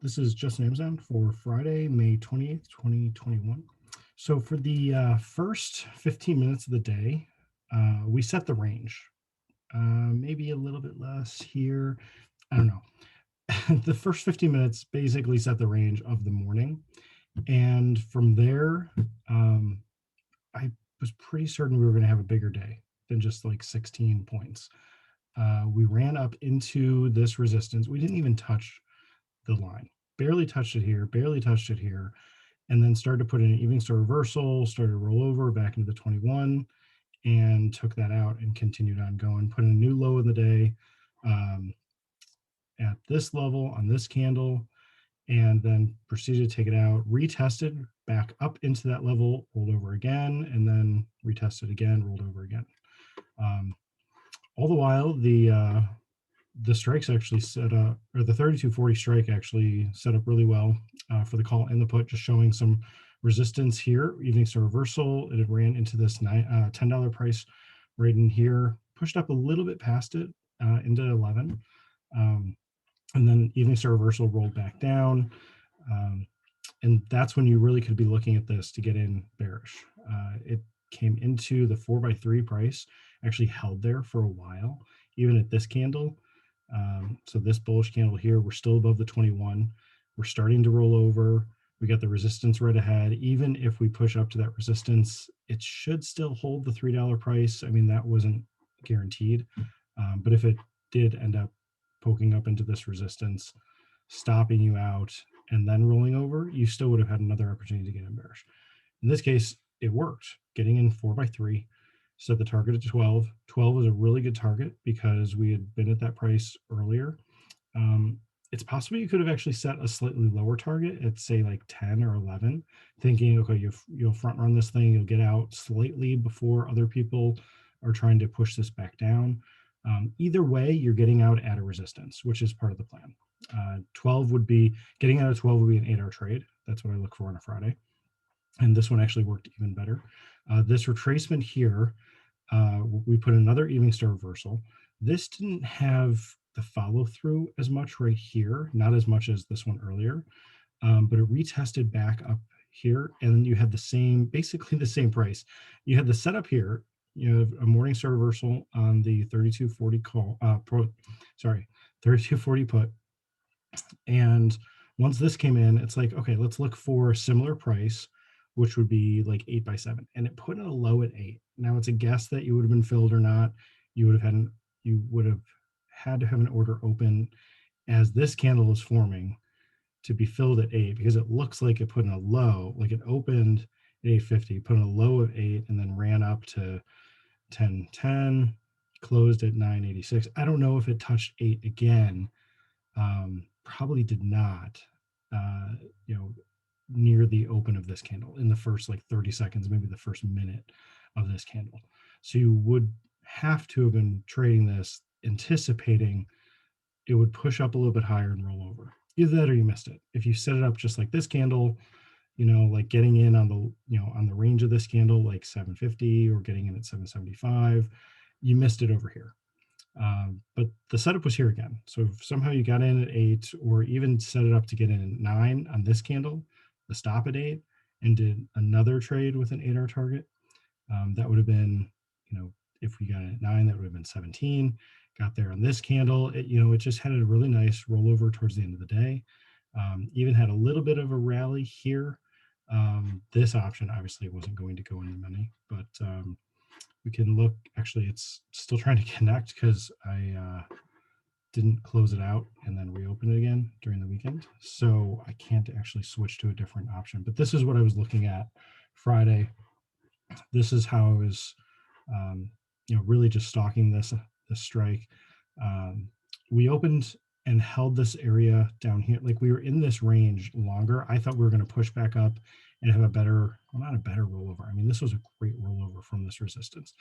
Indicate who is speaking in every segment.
Speaker 1: This is Justin AMZN for Friday, May 28th, 2021. So for the first 15 minutes of the day, we set the range. Maybe a little bit less here. I don't know. The first 15 minutes basically set the range of the morning. And from there, um, I was pretty certain we were going to have a bigger day than just like 16 points. We ran up into this resistance. We didn't even touch the line. Barely touched it here, barely touched it here, and then started to put in an evening star reversal, started to roll over back into the 21 and took that out and continued on going, put in a new low in the day um, at this level on this candle, and then proceeded to take it out, retested back up into that level, rolled over again, and then retested again, rolled over again. Um, all the while, the strikes actually set up, or the 3240 strike actually set up really well for the call and the put, just showing some resistance here. Evening star reversal, it had ran into this $10 price right in here, pushed up a little bit past it into 11. Um, and then evening star reversal rolled back down. Um, and that's when you really could be looking at this to get in bearish. It came into the 4x3 price, actually held there for a while, even at this candle. So this bullish candle here, we're still above the 21. We're starting to roll over. We got the resistance right ahead. Even if we push up to that resistance, it should still hold the $3 price. I mean, that wasn't guaranteed. But if it did end up poking up into this resistance, stopping you out, and then rolling over, you still would have had another opportunity to get in bearish. In this case, it worked. Getting in 4x3, set the target at 12. 12 was a really good target because we had been at that price earlier. It's possible you could have actually set a slightly lower target at say like 10 or 11, thinking, okay, you'll front run this thing, you'll get out slightly before other people are trying to push this back down. Either way, you're getting out at a resistance, which is part of the plan. 12 would be, getting out of 12 would be an 8-hour trade. That's what I look for on a Friday. And this one actually worked even better. This retracement here, we put another evening star reversal. This didn't have the follow through as much right here, not as much as this one earlier, but it retested back up here, and you had the same, basically the same price. You had the setup here. You have a morning star reversal on the 3240 call, 3240 put. And once this came in, it's like, okay, let's look for a similar price, which would be like 8x7. And it put in a low at 8. Now it's a guess that you would have been filled or not. You would have had to have an order open as this candle is forming to be filled at 8, because it looks like it put in a low, like it opened at 850, put in a low of 8, and then ran up to 1010, closed at 986. I don't know if it touched 8 again. Probably did not, uh, you know, near the open of this candle in the first like 30 seconds, maybe the first minute of this candle. So you would have to have been trading this anticipating it would push up a little bit higher and roll over. Either that or you missed it. If you set it up just like this candle, like getting in on on the range of this candle, like 750, or getting in at 775, you missed it over here. But the setup was here again. So if somehow you got in at 8, or even set it up to get in at 9 on this candle, the stop at 8, and did another trade with an 8-hour target, that would have been, if we got in at 9, that would have been 17. Got there on this candle. It just had a really nice rollover towards the end of the day. Even had a little bit of a rally here. This option obviously wasn't going to go in the money, but we can look. Actually, it's still trying to connect because I didn't close it out and then reopen it again during the weekend. So I can't actually switch to a different option. But this is what I was looking at Friday. This is how I was, really just stalking this strike. We opened and held this area down here. Like, we were in this range longer. I thought we were going to push back up and have a better, well, not a better rollover. I mean, this was a great rollover from this resistance.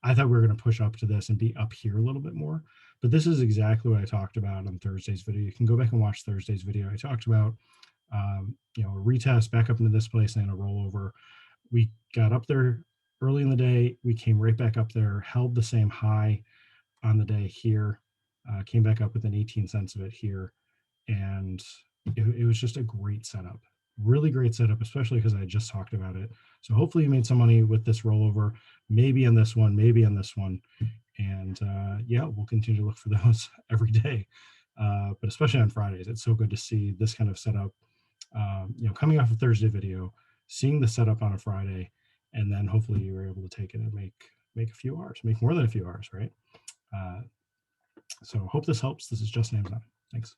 Speaker 1: I thought we were going to push up to this and be up here a little bit more. But this is exactly what I talked about on Thursday's video. You can go back and watch Thursday's video. I talked about, a retest back up into this place and then a rollover. We got up there early in the day. We came right back up there, held the same high on the day here, came back up within 18 cents of it here, and it was just a great setup, really great setup, especially because I just talked about it. So hopefully you made some money with this rollover, maybe in this one, maybe in this one. And yeah, we'll continue to look for those every day. But especially on Fridays, it's so good to see this kind of setup. Coming off a Thursday video, seeing the setup on a Friday, and then hopefully you were able to take it and make a few hours, make more than a few hours, right? So hope this helps. This is Justin AMZN. Thanks.